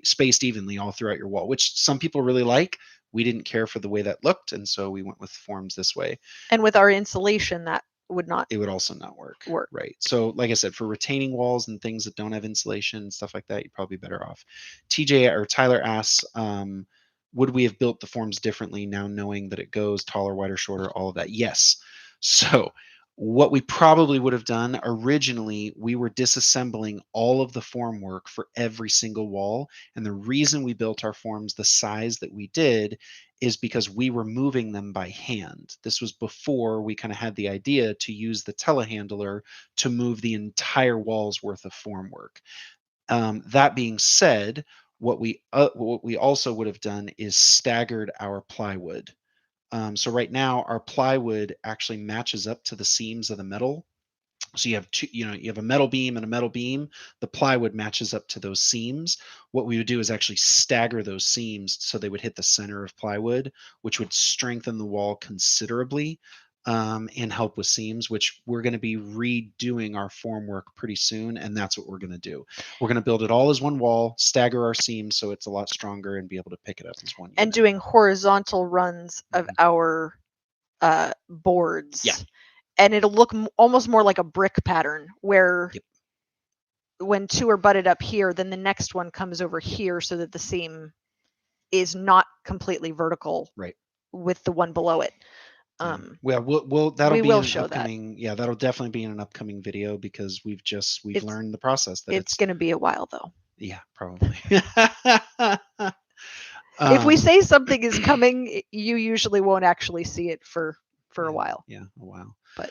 spaced evenly all throughout your wall, which some people really like. We didn't care for the way that looked, and so we went with forms this way. And with our insulation, that would not It would also not work. work. Right. So like I said, for retaining walls and things that don't have insulation and stuff like that, you're probably better off. TJ or Tyler asks, would we have built the forms differently now knowing that it goes taller, wider, shorter, all of that? Yes. So what we probably would have done originally, we were disassembling all of the formwork for every single wall. And the reason we built our forms the size that we did is because we were moving them by hand. This was before we kind of had the idea to use the telehandler to move the entire wall's worth of formwork. That being said, what we also would have done is staggered our plywood. So right now our plywood actually matches up to the seams of the metal. So you have two, you have a metal beam and a metal beam. The plywood matches up to those seams. What we would do is actually stagger those seams so they would hit the center of plywood, which would strengthen the wall considerably, and help with seams, which we're going to be redoing our formwork pretty soon. And that's what we're going to do. We're going to build it all as one wall, stagger our seams so it's a lot stronger, and be able to pick it up as one And unit. doing horizontal runs of our boards. Yeah. And it'll look almost more like a brick pattern where Yep. when two are butted up here, then the next one comes over here so that the seam is not completely vertical, Right, with the one below it. Well, that'll we be will in an show that. upcoming. Yeah, that'll definitely be in an upcoming video because we've It's- learned the process that It's going to be a while though. yeah, probably. If we say something is coming, you usually won't actually see it for a while. Yeah, a while. But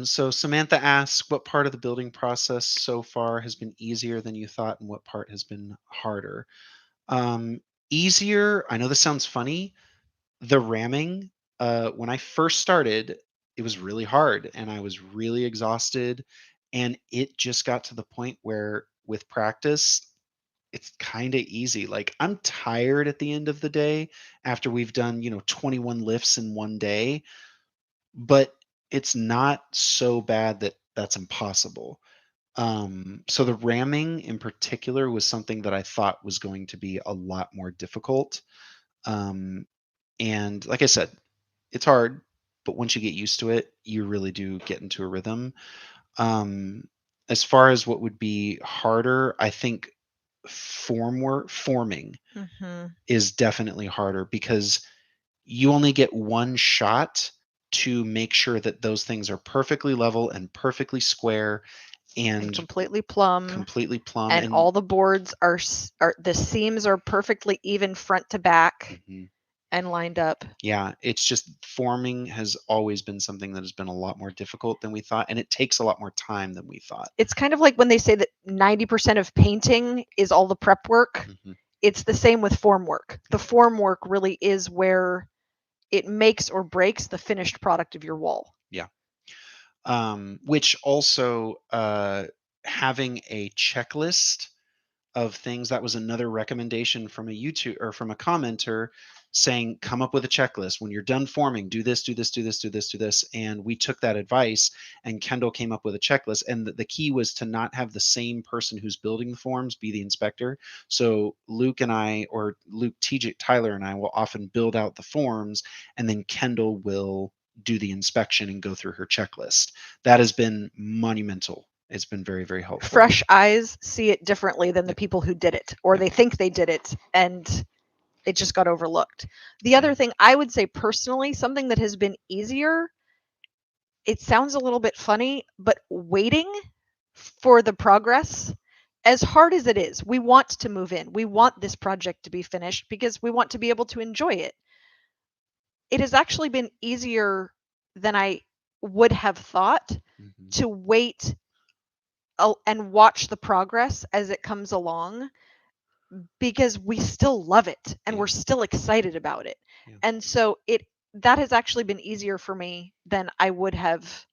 so Samantha asks, what part of the building process so far has been easier than you thought, and what part has been harder? Easier. I know this sounds funny. The ramming. When I first started, it was really hard, and I was really exhausted, and it just got to the point where, with practice, it's kind of easy. Like, I'm tired at the end of the day after we've done 21 lifts in one day, but it's not so bad that that's impossible. So the ramming in particular was something that I thought was going to be a lot more difficult. And like I said, it's hard, but once you get used to it, you really do get into a rhythm. As far as what would be harder, I think forming is definitely harder because you only get one shot to make sure that those things are perfectly level and perfectly square and completely plumb. And all the boards are the seams are perfectly even front to back. And lined up. Yeah, it's just forming has always been something that has been a lot more difficult than we thought, and it takes a lot more time than we thought. It's kind of like when they say that 90% of painting is all the prep work. It's the same with formwork. The formwork really is where it makes or breaks the finished product of your wall. Yeah. Which also having a checklist of things, that was another recommendation from a YouTube or from a commenter saying, come up with a checklist. When you're done forming, do this, do this, do this, do this, do this. And we took that advice, and Kendall came up with a checklist. And the key was to not have the same person who's building the forms be the inspector. So Luke and I, or Luke, TJ, Tyler and I will often build out the forms, and then Kendall will do the inspection and go through her checklist. That has been monumental. It's been very, very helpful. Fresh eyes see it differently than the people who did it, or they think they did it and it just got overlooked. The other thing I would say personally, something that has been easier, it sounds a little bit funny, but waiting for the progress, as hard as it is, we want to move in. We want this project to be finished because we want to be able to enjoy it. It has actually been easier than I would have thought to wait and watch the progress as it comes along, because we still love it and we're still excited about it. And so that has actually been easier for me than I would have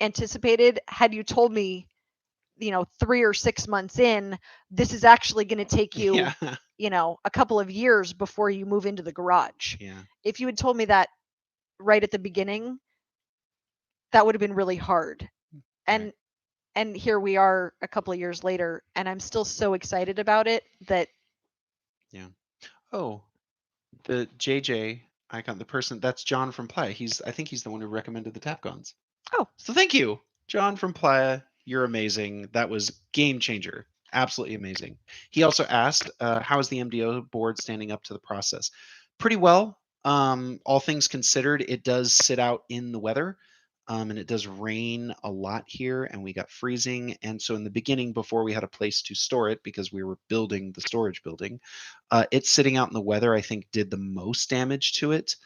anticipated. Had you told me, 3 or 6 months in, this is actually going to take you, a couple of years before you move into the garage. If you had told me that right at the beginning, that would have been really hard. And here we are a couple of years later, and I'm still so excited about it that Yeah. Oh, the JJ icon, the person that's John from Playa. I think he's the one who recommended the tap guns. Oh, So thank you, John from Playa. You're amazing. That was game changer. Absolutely amazing. He also asked, how is the MDO board standing up to the process? Pretty well. All things considered, it does sit out in the weather. And it does rain a lot here, and we got freezing. And so, in the beginning, before we had a place to store it because we were building the storage building, it's sitting out in the weather, I think, did the most damage to it.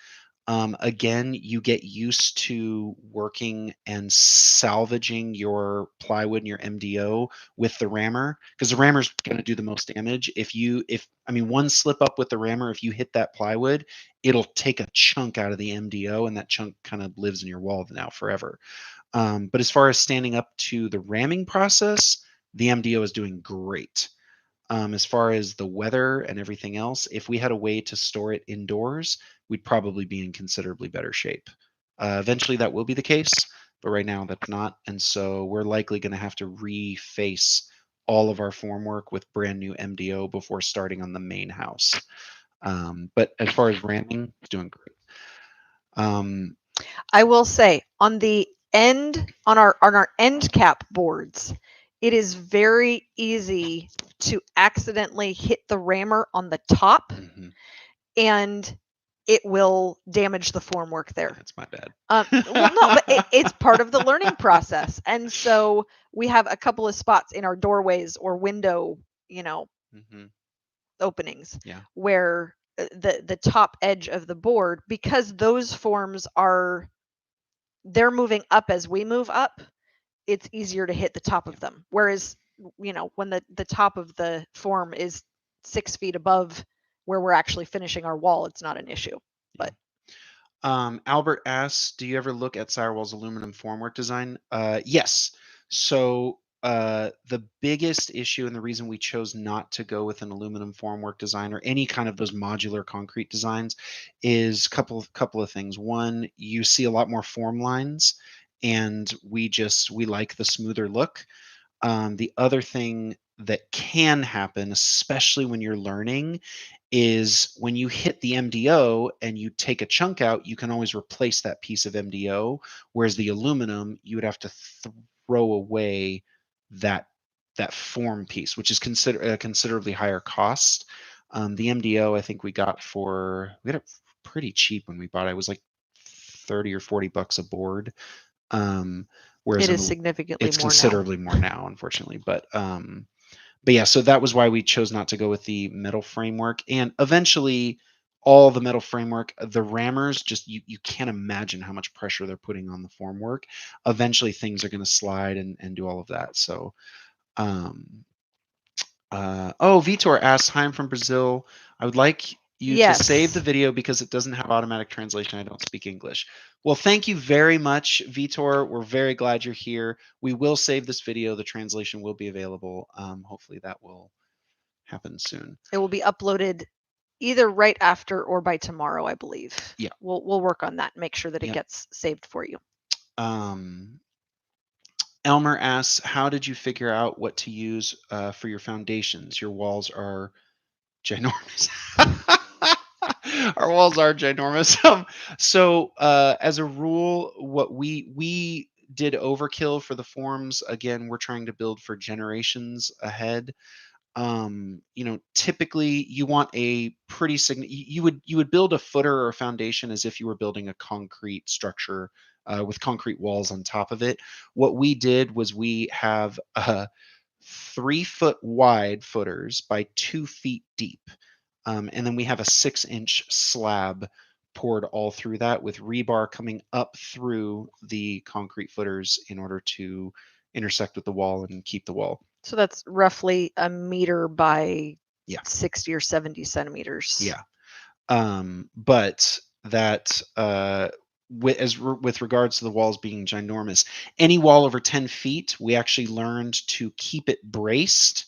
Again, you get used to working and salvaging your plywood and your MDO with the rammer because the rammer's going to do the most damage. One slip up with the rammer, if you hit that plywood, it'll take a chunk out of the MDO, and that chunk kind of lives in your wall now forever. But as far as standing up to the ramming process, the MDO is doing great. As far as the weather and everything else, if we had a way to store it indoors, we'd probably be in considerably better shape. Eventually, that will be the case, but right now that's not. And so we're likely going to have to reface all of our formwork with brand new MDO before starting on the main house. But as far as ramming, it's doing great. I will say on our end cap boards, it is very easy to accidentally hit the rammer on the top, and it will damage the formwork there. That's my bad. Well, no, but it's part of the learning process. And so we have a couple of spots in our doorways or window, openings where the top edge of the board, because those forms they're moving up as we move up, it's easier to hit the top of them. Whereas, when the top of the form is 6 feet above where we're actually finishing our wall, it's not an issue. But Albert asks, do you ever look at Sirewall's aluminum formwork design? Yes. So the biggest issue and the reason we chose not to go with an aluminum formwork design or any kind of those modular concrete designs is couple of things. One, you see a lot more form lines, and we like the smoother look. The other thing that can happen, especially when you're learning, is when you hit the MDO and you take a chunk out, you can always replace that piece of MDO. Whereas the aluminum, you would have to throw away that form piece, which is a considerably higher cost. The MDO, I think we got it pretty cheap when we bought it. It was like 30 or 40 bucks a board. Whereas it is significantly it's more considerably now. more now, unfortunately. But yeah, so that was why we chose not to go with the metal framework. And eventually, all the metal framework, the rammers, just you can't imagine how much pressure they're putting on the formwork. Eventually, things are going to slide and do all of that. So, Vitor asks, "Hi, I'm from Brazil. I would like you to save the video because it doesn't have automatic translation. I don't speak English." Well, thank you very much, Vitor. We're very glad you're here. We will save this video. The translation will be available. Hopefully that will happen soon. It will be uploaded either right after or by tomorrow, I believe. Yeah. We'll work on that, make sure that it gets saved for you. Elmer asks, how did you figure out what to use for your foundations? Your walls are ginormous. Our walls are ginormous. So as a rule, what we did overkill for the forms. Again, we're trying to build for generations ahead. Typically you want a pretty you would build a footer or a foundation as if you were building a concrete structure with concrete walls on top of it. What we did was we have 3 foot wide footers by 2 feet deep. And then we have a 6-inch slab poured all through that with rebar coming up through the concrete footers in order to intersect with the wall and keep the wall. So that's roughly a meter by 60 or 70 centimeters. Yeah. But that with regards to the walls being ginormous, any wall over 10 feet, we actually learned to keep it braced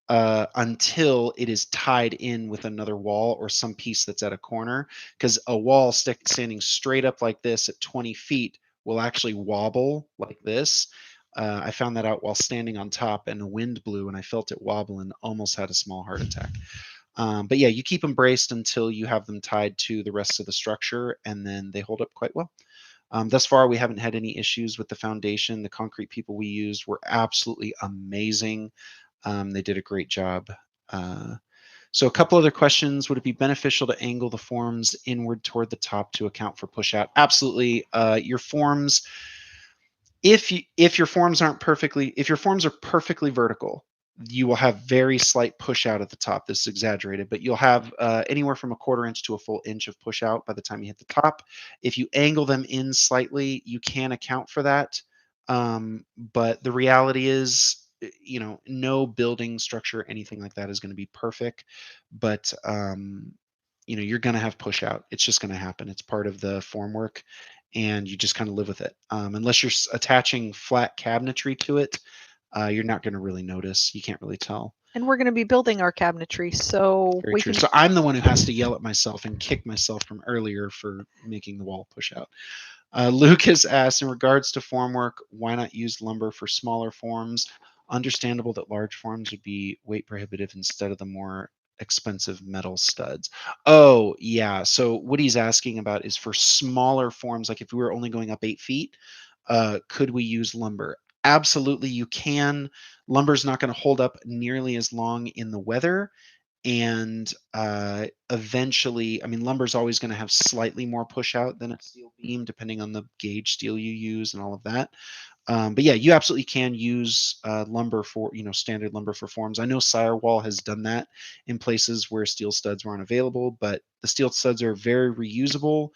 until it is tied in with another wall or some piece that's at a corner, because a wall standing straight up like this at 20 feet will actually wobble like this. I found that out while standing on top, and the wind blew and I felt it wobble and almost had a small heart attack. But yeah, you keep them braced until you have them tied to the rest of the structure, and then they hold up quite well. Thus far, we haven't had any issues with the foundation. The concrete people we used were absolutely amazing. They did a great job. So a couple other questions. Would it be beneficial to angle the forms inward toward the top to account for push out? Absolutely. Your forms, if your forms are perfectly vertical, you will have very slight push out at the top. This is exaggerated, but you'll have anywhere from a quarter inch to a full inch of push out by the time you hit the top. If you angle them in slightly, you can account for that. But the reality is, no building structure, anything like that is going to be perfect. But you're going to have push out. It's just going to happen. It's part of the formwork, and you just kind of live with it. Unless you're attaching flat cabinetry to it, you're not going to really notice. You can't really tell. And we're going to be building our cabinetry, so Very true. So I'm the one who has to yell at myself and kick myself from earlier for making the wall push out. Lucas asked, in regards to formwork, why not use lumber for smaller forms? Understandable that large forms would be weight prohibitive instead of the more expensive metal studs. Oh, yeah. So what he's asking about is for smaller forms, like if we were only going up 8 feet, could we use lumber? Absolutely, you can. Lumber's not going to hold up nearly as long in the weather. And eventually, I mean, lumber's always going to have slightly more push out than a steel beam, depending on the gauge steel you use and all of that. But yeah, you absolutely can use lumber for, standard lumber for forms. I know Sirewall has done that in places where steel studs weren't available, but the steel studs are very reusable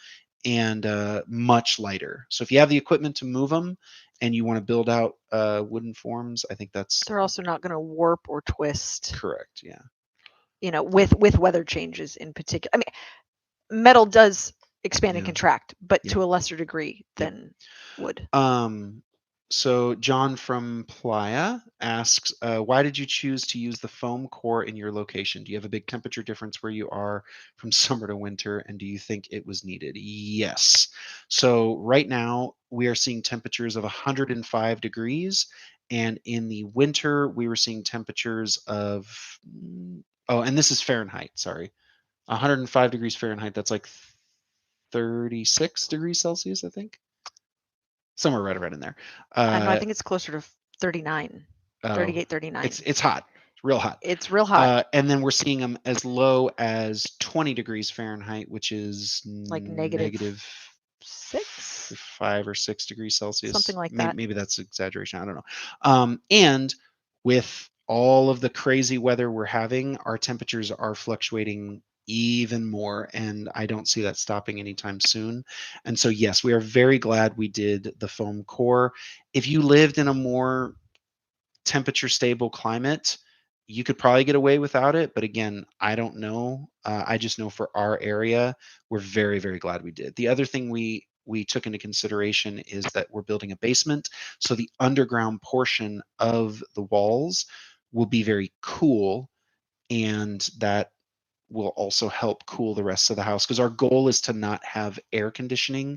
and much lighter. So if you have the equipment to move them and you want to build out wooden forms, I think they're also not going to warp or twist. Correct. Yeah. With weather changes in particular. I mean, metal does expand and contract, but to a lesser degree than wood. So John from Playa asks, why did you choose to use the foam core in your location? Do you have a big temperature difference where you are from summer to winter, and do you think it was needed? Yes. So right now we are seeing temperatures of 105 degrees, and in the winter we were seeing temperatures of, and this is Fahrenheit, sorry. 105 degrees Fahrenheit, that's like 36 degrees Celsius, I think. Somewhere right around in there. I know, I think it's closer to 39, 38, 39. It's hot. It's real hot. It's real hot. And then we're seeing them as low as 20 degrees Fahrenheit, which is like negative 6? 5 or 6 degrees Celsius. Something like that. Maybe that's exaggeration. I don't know. And with all of the crazy weather we're having, our temperatures are fluctuating even more, and I don't see that stopping anytime soon. And so yes, we are very glad we did the foam core. If you lived in a more temperature stable climate, you could probably get away without it, but again, I don't know. I just know for our area, we're very, very glad we did. The other thing we took into consideration is that we're building a basement, so the underground portion of the walls will be very cool, and that will also help cool the rest of the house, because our goal is to not have air conditioning,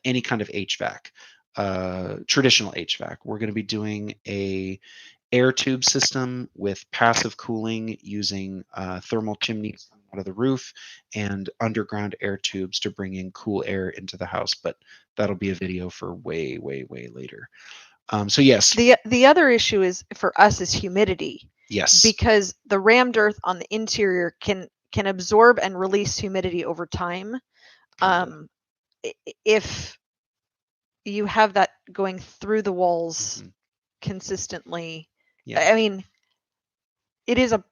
any kind of HVAC, traditional HVAC. We're going to be doing a air tube system with passive cooling using thermal chimneys out of the roof and underground air tubes to bring in cool air into the house. But that'll be a video for way, way, way later. So yes. The other issue is for us is humidity. Yes. Because the rammed earth on the interior can absorb and release humidity over time. If you have that going through the walls consistently, I mean, it is a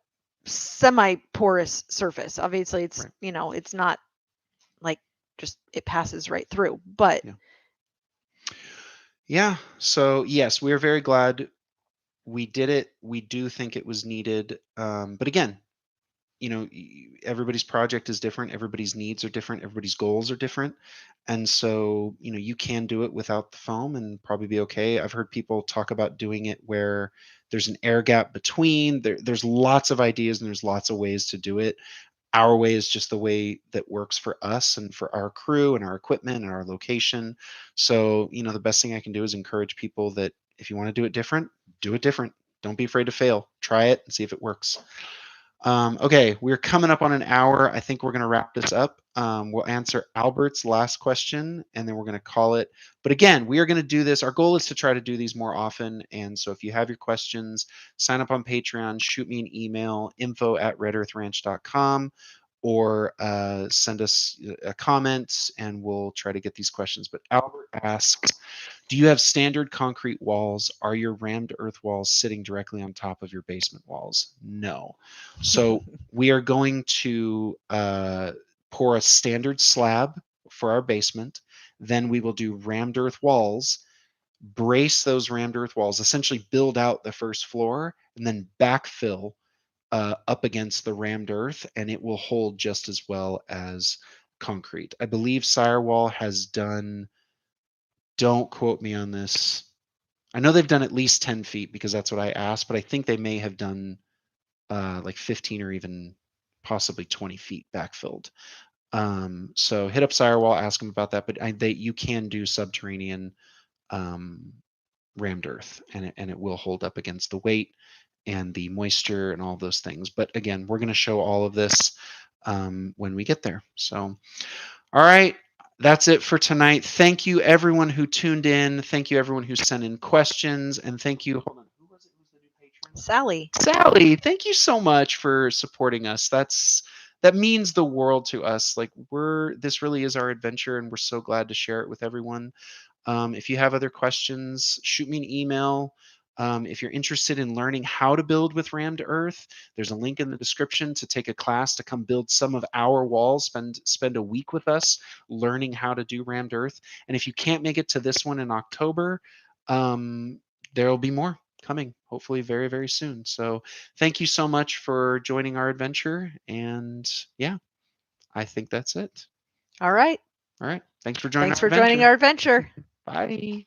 semi-porous surface. Obviously, it's it's not like just it passes right through, but yeah. So yes, we are very glad we did it. We do think it was needed, but again, everybody's project is different, everybody's needs are different, everybody's goals are different, and so you can do it without the foam and probably be okay. I've heard people talk about doing it where there's an air gap between. There's lots of ideas and there's lots of ways to do it. Our way is just the way that works for us and for our crew and our equipment and our location. So the best thing I can do is encourage people that if you want to do it different, do it different. Don't be afraid to fail. Try it and see if it works. Okay, we're coming up on an hour. I think we're going to wrap this up. We'll answer Albert's last question and then we're going to call it. But again, we are going to do this. Our goal is to try to do these more often. And so if you have your questions, sign up on Patreon, shoot me an email, info@redearthranch.com, or send us a comment and we'll try to get these questions. But Albert asks, do you have standard concrete walls? Are your rammed earth walls sitting directly on top of your basement walls? No. So we are going to pour a standard slab for our basement. Then we will do rammed earth walls, brace those rammed earth walls, essentially build out the first floor, and then backfill up against the rammed earth, and it will hold just as well as concrete. I believe Sirewall has done, don't quote me on this, I know they've done at least 10 feet because that's what I asked, but I think they may have done like 15 or even possibly 20 feet backfilled. So hit up Sirewall, ask them about that. But you can do subterranean rammed earth, and it will hold up against the weight and the moisture and all those things. But again, we're going to show all of this when we get there. So, all right. That's it for tonight. Thank you, everyone who tuned in. Thank you, everyone who sent in questions. And thank you. Hold on. Who was it? Who's the new patron? Sally. Sally, thank you so much for supporting us. That means the world to us. Like this really is our adventure, and we're so glad to share it with everyone. If you have other questions, shoot me an email. If you're interested in learning how to build with rammed earth, there's a link in the description to take a class to come build some of our walls, spend a week with us learning how to do rammed earth. And if you can't make it to this one in October, there will be more coming, hopefully very, very soon. So thank you so much for joining our adventure. And yeah, I think that's it. All right. All right. Thanks for joining Thanks our for joining adventure. our adventure. Bye.